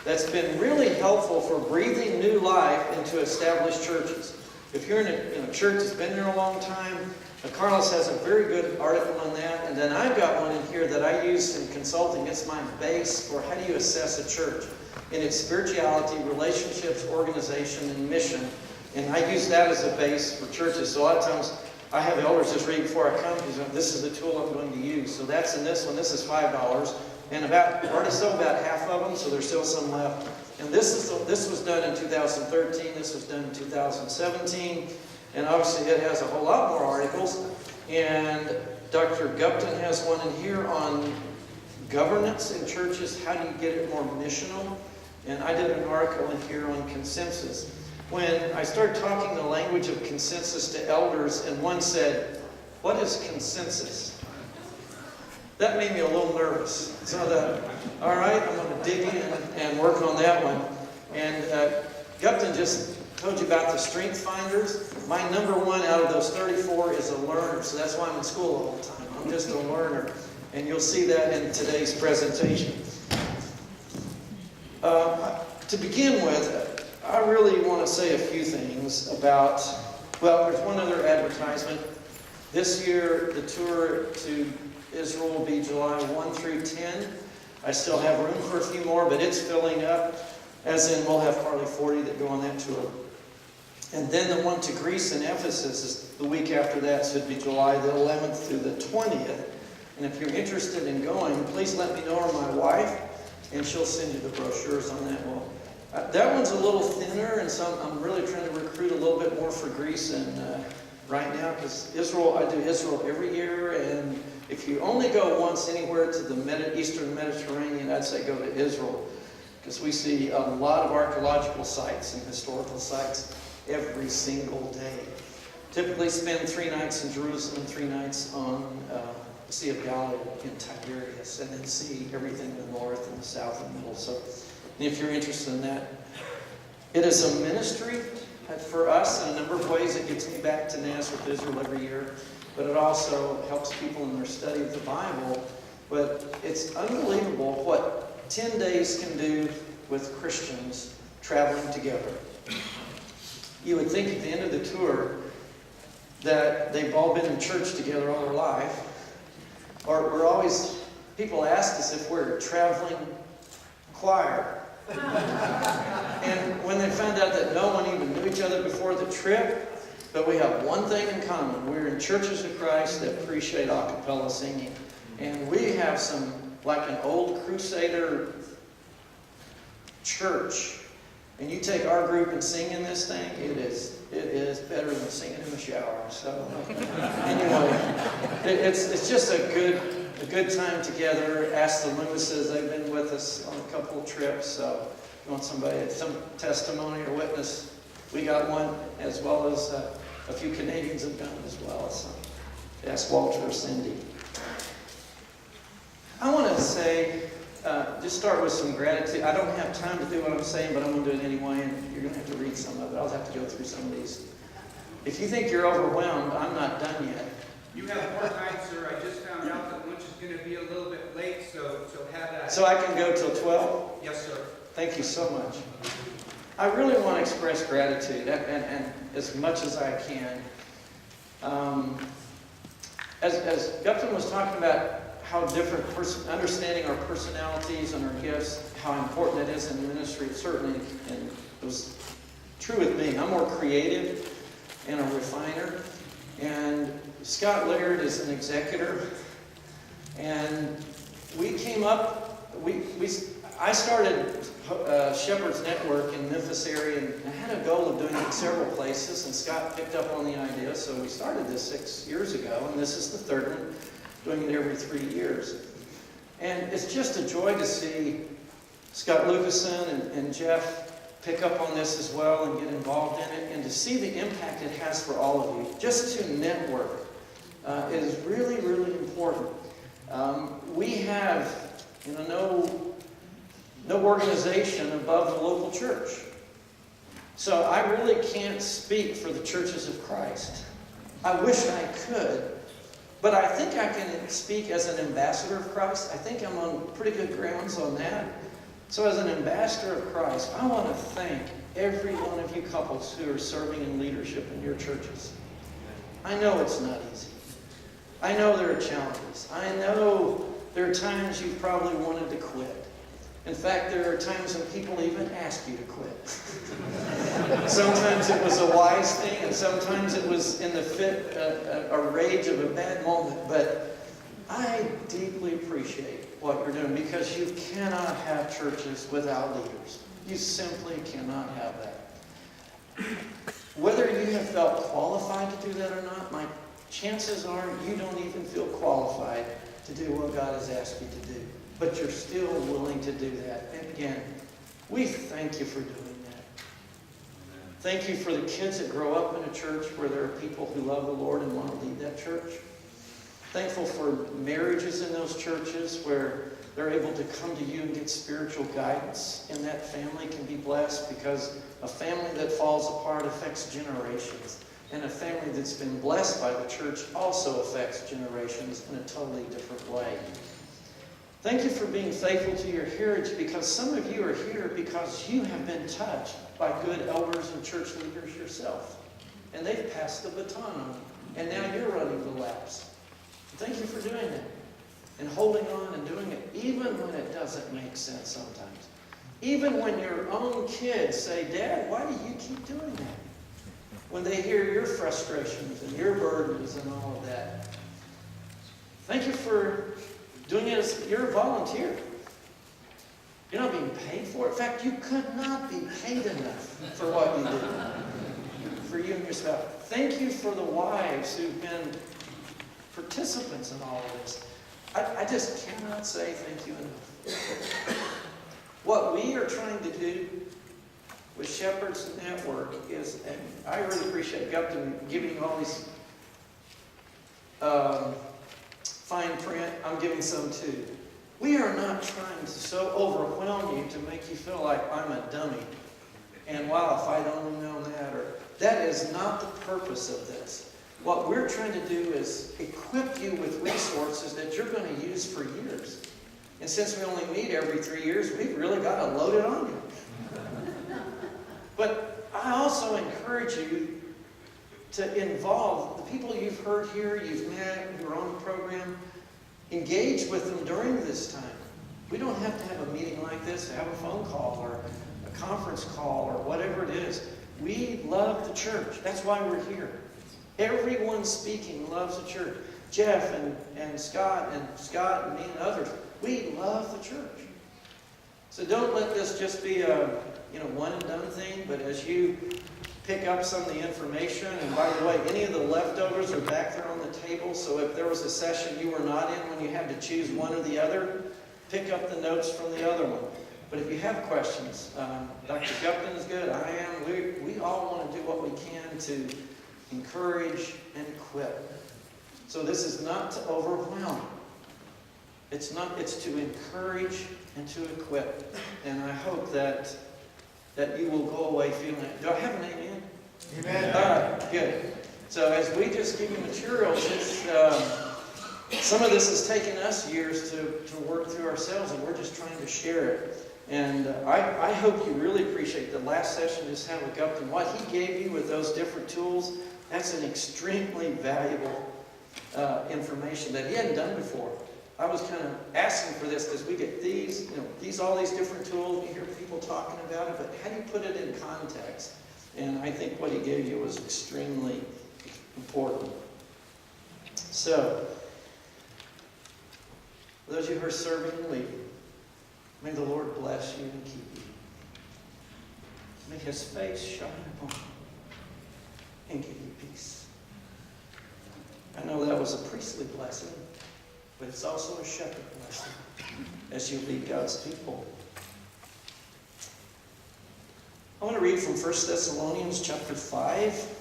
that's been really helpful for breathing new life into established churches. If you're in a church that's been there a long time, Carlos has a very good article on that. And then I've got one in here that I use in consulting. It's my base for how do you assess a church in its spirituality, relationships, organization, and mission. And I use that as a base for churches. So a lot of times I have elders just read before I come because this is the tool I'm going to use. So that's in this one. This is $5. And I've already sold about half of them, so there's still some left. And this was done in 2013. This was done in 2017. And obviously it has a whole lot more articles. And Dr. Gupton has one in here on governance in churches. How do you get it more missional? And I did an article in here on consensus. When I started talking the language of consensus to elders, and one said, "What is consensus?" That made me a little nervous. So all right, I'm going to dig in and work on that one. And Gupton just told you about the strength finders. My number one out of those 34 is a learner. So that's why I'm in school all the time. I'm just a learner. And you'll see that in today's presentation. To begin with, I really want to say a few things about, well, there's one other advertisement. This year, the tour to Israel will be July 1 through 10. I still have room for a few more, but it's filling up. As in, we'll have probably 40 that go on that tour. And then the one to Greece and Ephesus is the week after that, so it'd be July the 11th through the 20th. And if you're interested in going, please let me know, or my wife, and she'll send you the brochures on that one. That one's a little thinner, and so I'm really trying to recruit a little bit more for Greece and right now, because Israel, I do Israel every year, and if you only go once anywhere to the Eastern Mediterranean, I'd say go to Israel, because we see a lot of archaeological sites and historical sites every single day. Typically spend 3 nights in Jerusalem, 3 nights on the Sea of Galilee in Tiberias, and then see everything in the north and the south and middle. So if you're interested in that, it is a ministry for us in a number of ways. It gets me back to Nazareth, Israel every year, but it also helps people in their study of the Bible. But it's unbelievable what 10 days can do with Christians traveling together. You would think at the end of the tour that they've all been in church together all their life. Or people ask us if we're a traveling choir. And when they found out that no one even knew each other before the trip, but we have one thing in common. We're in churches of Christ that appreciate a cappella singing. And we have some, like an old Crusader church. And you take our group and sing in this thing, it is better than singing in the shower. So anyway, it's just a good time together. Ask the Lewises, they've been with us on a couple of trips. So if you want some testimony or witness, we got one, as well as a few Canadians have gone as well. So ask Walter or Cindy. I want to say, just start with some gratitude. I don't have time to do what I'm saying, but I'm going to do it anyway, and you're going to have to read some of it. I'll have to go through some of these. If you think you're overwhelmed, I'm not done yet. You have more time, sir. I just found out that lunch is going to be a little bit late, so have that. So I can go till 12? Yes, sir. Thank you so much. I really want to express gratitude, and as much as I can. As Gupton was talking about how different, understanding our personalities and our gifts, how important it is in ministry, certainly, and it was true with me. I'm more creative and a refiner. And Scott Laird is an executor. And we came up, I started Shepherd's Network in Memphis area, and I had a goal of doing it several places, and Scott picked up on the idea, so we started this 6 years ago, and this is the third one, doing it every 3 years. And it's just a joy to see Scott Lucasen and Jeff pick up on this as well and get involved in it, and to see the impact it has for all of you. Just to network is really, really important. We have, no organization above the local church. So I really can't speak for the churches of Christ. I wish I could, but I think I can speak as an ambassador of Christ. I think I'm on pretty good grounds on that. So as an ambassador of Christ, I want to thank every one of you couples who are serving in leadership in your churches. I know it's not easy. I know there are challenges. I know there are times you've probably wanted to quit. In fact, there are times when people even ask you to quit. Sometimes it was a wise thing, and sometimes it was in the fit, a rage of a bad moment. But I deeply appreciate what you're doing, because you cannot have churches without leaders. You simply cannot have that. Whether you have felt qualified to do that or not, my chances are you don't even feel qualified to do what God has asked you to do. But you're still willing to do that. And again, we thank you for doing that. Thank you for the kids that grow up in a church where there are people who love the Lord and want to lead that church. Thankful for marriages in those churches where they're able to come to you and get spiritual guidance, and that family can be blessed, because a family that falls apart affects generations. And a family that's been blessed by the church also affects generations in a totally different way. Thank you for being faithful to your heritage, because some of you are here because you have been touched by good elders and church leaders yourself. And they've passed the baton on you. And now you're running the laps. Thank you for doing that. And holding on and doing it, even when it doesn't make sense sometimes. Even when your own kids say, "Dad, why do you keep doing that?" When they hear your frustrations and your burdens and all of that. Thank you for doing it as you're a volunteer. You're not being paid for it. In fact, you could not be paid enough for what you do. For you and your spouse. Thank you for the wives who've been participants in all of this. I just cannot say thank you enough. What we are trying to do with Shepherd's Network is, and I really appreciate Gupton giving you all these fine print. I'm giving some too. We are not trying to so overwhelm you to make you feel like I'm a dummy. And wow, if I'd only known that, or that is not the purpose of this. What we're trying to do is equip you with resources that you're going to use for years. And since we only meet every 3 years, we've really got to load it on you. But I also encourage you to involve the people you've heard here, you've met, you're on the program. Engage with them during this time. We don't have to have a meeting like this, have a phone call or a conference call or whatever it is. We love the church. That's why we're here. Everyone speaking loves the church. Jeff and Scott and me and others. We love the church. So don't let this just be a one and done thing, but as you pick up some of the information, and by the way, any of the leftovers are back there on the table, so if there was a session you were not in when you had to choose one or the other, pick up the notes from the other one. But if you have questions, Dr. Gupton is good, I am, we all want to do what we can to encourage and equip. So this is not to overwhelm. It's to encourage and to equip. And I hope that you will go away feeling it. Do I have an amen? Amen. All right, good. So as we just give you materials, some of this has taken us years to work through ourselves, and we're just trying to share it. And I hope you really appreciate the last session just had with Gupton. What he gave you with those different tools, that's an extremely valuable information that he hadn't done before. I was kind of asking for this because we get all these different tools. You hear people talking about it, but how do you put it in context? And I think what he gave you was extremely important. So, for those of you who are serving and leading, may the Lord bless you and keep you. May His face shine upon you and give you peace. I know that was a priestly blessing, but it's also a shepherd blessing as you lead God's people. I want to read from 1 Thessalonians chapter 5.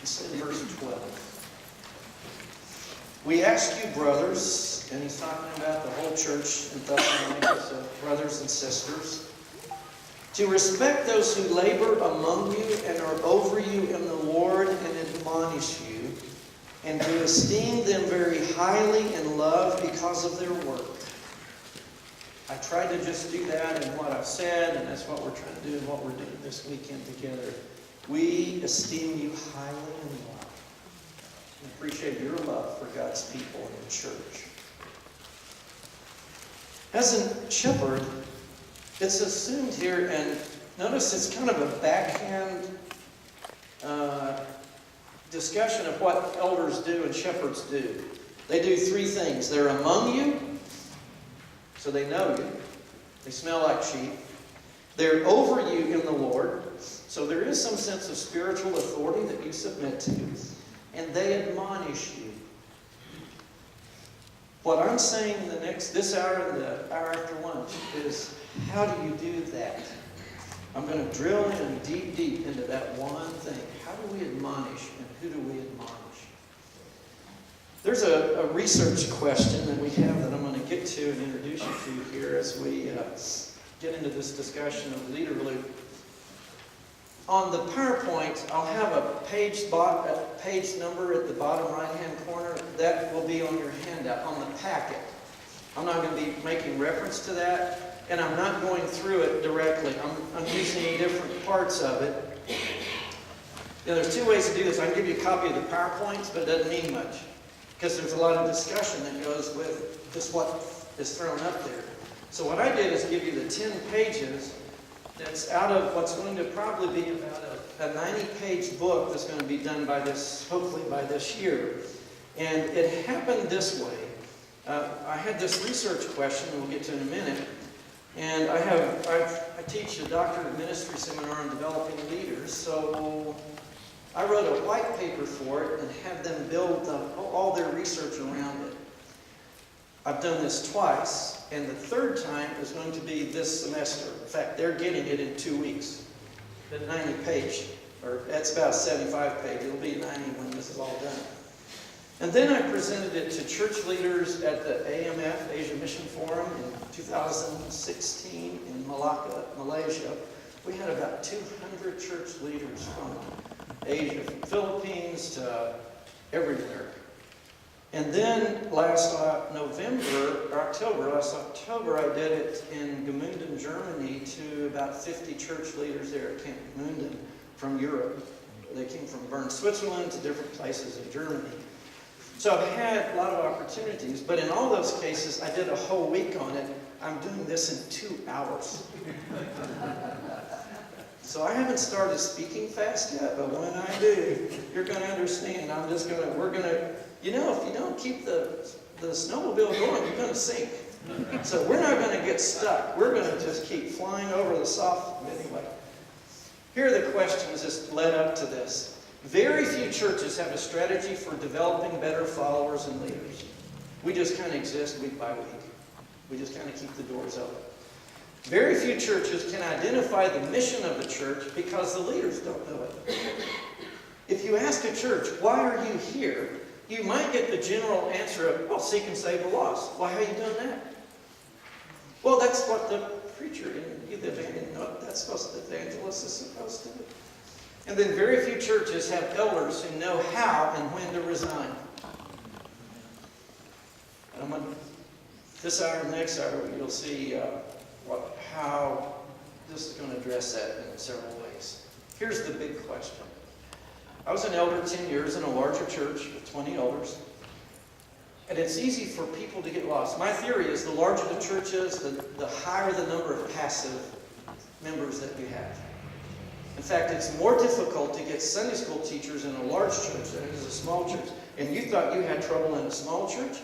It's in verse 12. We ask you, brothers, and he's talking about the whole church in Thessalonica, so brothers and sisters, to respect those who labor among you and are over you in the Lord and admonish you, and to esteem them very highly in love because of their work. I tried to just do that in what I've said, and that's what we're trying to do and what we're doing this weekend together. We esteem you highly in love. We appreciate your love for God's people and the church. As a shepherd, it's assumed here, and notice it's kind of a backhand discussion of what elders do and shepherds do. They do three things. They're among you, so they know you. They smell like sheep. They're over you in the Lord, so there is some sense of spiritual authority that you submit to. And they admonish you. What I'm saying in this hour and the hour after lunch is, how do you do that? I'm going to drill in deep into that one thing. How do we admonish, and who do we admonish? There's a research question that we have that I'm going to get to and introduce you to here as we get into this discussion of leader loop. On the PowerPoint, I'll have a page number at the bottom right-hand corner. That will be on your handout, on the packet. I'm not going to be making reference to that, and I'm not going through it directly. I'm using different parts of it. You know, there's two ways to do this. I can give you a copy of the PowerPoints, but it doesn't mean much, because there's a lot of discussion that goes with just what is thrown up there. So what I did is give you the 10 pages that's out of what's going to probably be about a 90-page book that's going to be done by hopefully by this year. And it happened this way. I had this research question, and we'll get to in a minute. And I teach a Doctorate of Ministry seminar on developing leaders. So I wrote a white paper for it and had them build all their research around it. I've done this twice, and the third time is going to be this semester. In fact, they're getting it in 2 weeks. The 90-page, or that's about 75-page. It'll be 90 when this is all done. And then I presented it to church leaders at the AMF, Asia Mission Forum, in 2016 in Malacca, Malaysia. We had about 200 church leaders from Asia, from Philippines to everywhere. And then last October, I did it in Gmunden, Germany, to about 50 church leaders there at Camp Gmunden from Europe. They came from Bern, Switzerland, to different places in Germany. So I've had a lot of opportunities, but in all those cases, I did a whole week on it. I'm doing this in 2 hours. So I haven't started speaking fast yet, but when I do, you're going to understand. We're going to, you know, if you don't keep the snowmobile going, you're going to sink. So we're not going to get stuck. We're going to just keep flying over the soft, anyway. Here are the questions that led up to this. Very few churches have a strategy for developing better followers and leaders. We just kind of exist week by week. We just kind of keep the doors open. Very few churches can identify the mission of the church because the leaders don't know it. If you ask a church, why are you here? You might get the general answer of, well, seek and save the lost. Well, how are you doing that? Well, that's what the preacher and the evangelist is supposed to do. And then very few churches have elders who know how and when to resign. And this hour and next hour, you'll see how this is going to address that in several ways. Here's the big question. I was an elder 10 years in a larger church with 20 elders. And it's easy for people to get lost. My theory is the larger the church is, the higher the number of passive members that you have. In fact, it's more difficult to get Sunday school teachers in a large church than it is a small church. And you thought you had trouble in a small church?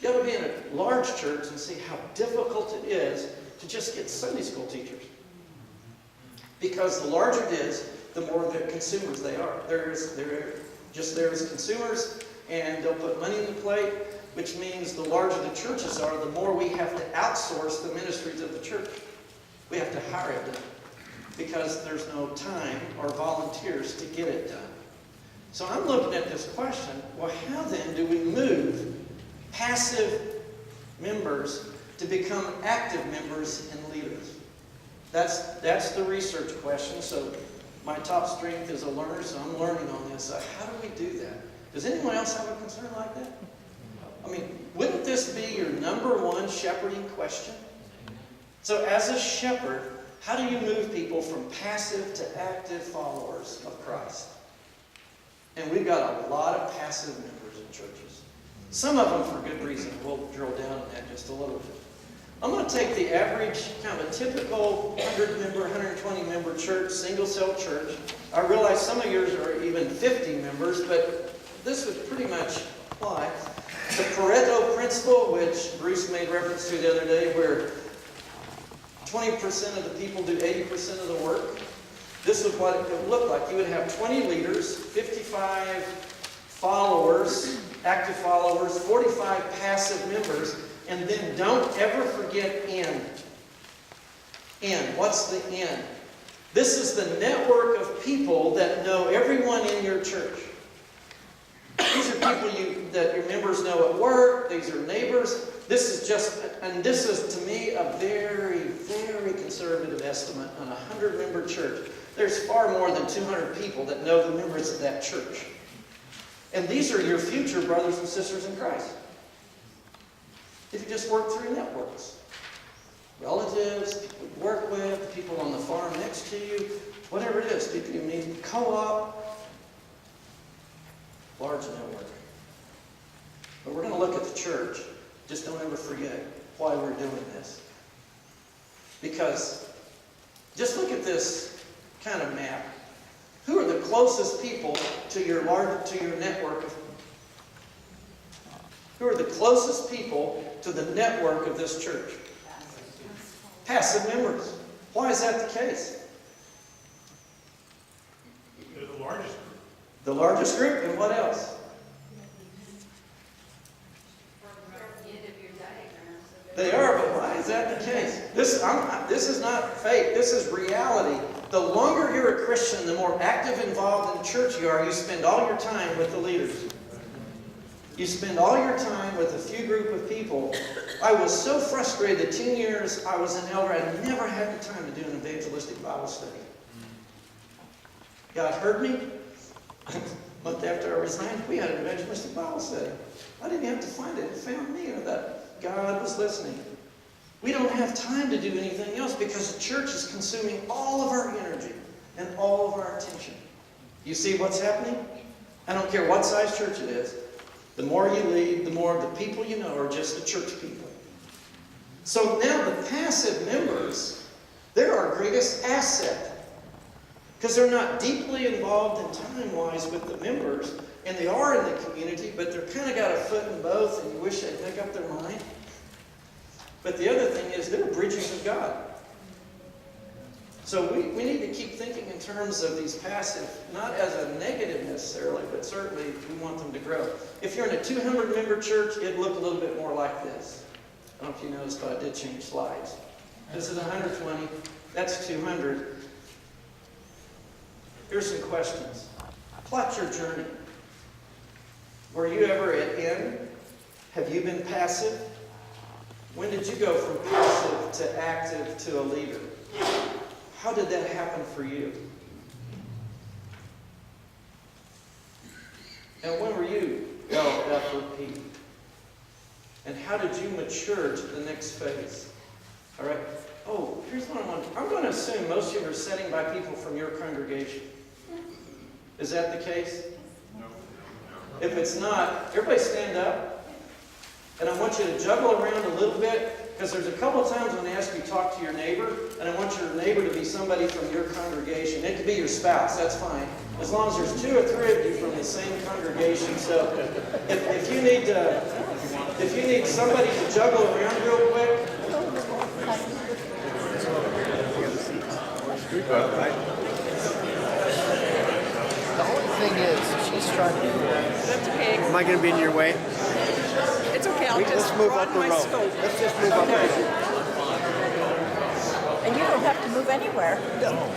You ought to be in a large church and see how difficult it is to just get Sunday school teachers. Because the larger it is, the more the consumers they are. They're just there as consumers, and they'll put money in the plate, which means the larger the churches are, the more we have to outsource the ministries of the church. We have to hire it done because there's no time or volunteers to get it done. So I'm looking at this question, well, how then do we move passive members to become active members and leaders? That's the research question. So my top strength is a learner, so I'm learning on this. So how do we do that? Does anyone else have a concern like that? I mean, wouldn't this be your number one shepherding question? So as a shepherd, how do you move people from passive to active followers of Christ? And we've got a lot of passive members in churches. Some of them for good reason. We'll drill down on that just a little bit. I'm going to take the average, kind of a typical 100-member, 120-member church, single-cell church. I realize some of yours are even 50 members, but this would pretty much apply. The Pareto principle, which Bruce made reference to the other day, where 20% of the people do 80% of the work. This is what it would look like. You would have 20 leaders, 55 followers, active followers, 45 passive members, and then don't ever forget N. N. What's the N? This is the network of people that know everyone in your church. These are people that your members know at work. These are neighbors. This is to me a very, very conservative estimate on a 100-member church. There's far more than 200 people that know the members of that church. And these are your future brothers and sisters in Christ. If you just work through networks. Relatives, people you work with, people on the farm next to you, whatever it is, people you meet, co-op, large network. But we're going to look at the church. Just don't ever forget why we're doing this. Because just look at this kind of map. Who are the closest people to your network? Who are the closest people to the network of this church? Passive members. Why is that the case? They're the largest group. The largest group, and what else? They are, but why is that the case? This is not fake. This is reality. The longer you're a Christian, the more active involved in the church you are. You spend all your time with the leaders. You spend all your time with a few group of people. I was so frustrated the 10 years I was an elder, I never had the time to do an evangelistic Bible study. God heard me. A month after I resigned, we had an evangelistic Bible study. I didn't have to find it. It found me, or that God was listening. We don't have time to do anything else because the church is consuming all of our energy and all of our attention. You see what's happening? I don't care what size church it is. The more you lead, the more the people you know are just the church people. So now the passive members, they're our greatest asset. Because they're not deeply involved in time-wise with the members, and they are in the community, but they're kind of got a foot in both, and you wish they'd make up their mind. But the other thing is, they're bridges of God. So we need to keep thinking in terms of these passive, not as a negative necessarily, but certainly we want them to grow. If you're in a 200-member church, it'd look a little bit more like this. I don't know if you noticed, but I did change slides. This is 120. That's 200. Here's some questions. Plot your journey. Were you ever at N? Have you been passive? When did you go from passive to active to a leader? How did that happen for you? And when were you L, F, or P? And how did you mature to the next phase? All right. Oh, here's what I'm going to assume most of you are sitting by people from your congregation. Is that the case? No. If it's not, everybody stand up. And I want you to juggle around a little bit, because there's a couple of times when I ask you to talk to your neighbor, and I want your neighbor to be somebody from your congregation. It could be your spouse, that's fine. As long as there's 2 or 3 of you from the same congregation. So if you need somebody to juggle around real quick. The only thing is, she's trying to. That's okay. Am I going to be in your way? It's okay. I'll just Let's move up broaden the my road. scope. Let's just move up the road. And you don't have to move anywhere.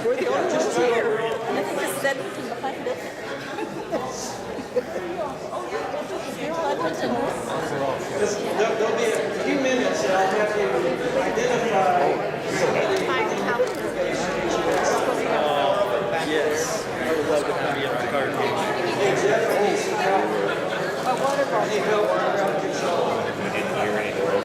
We're the only ones here. And if you just set it behind it. You're allowed to do this. There'll be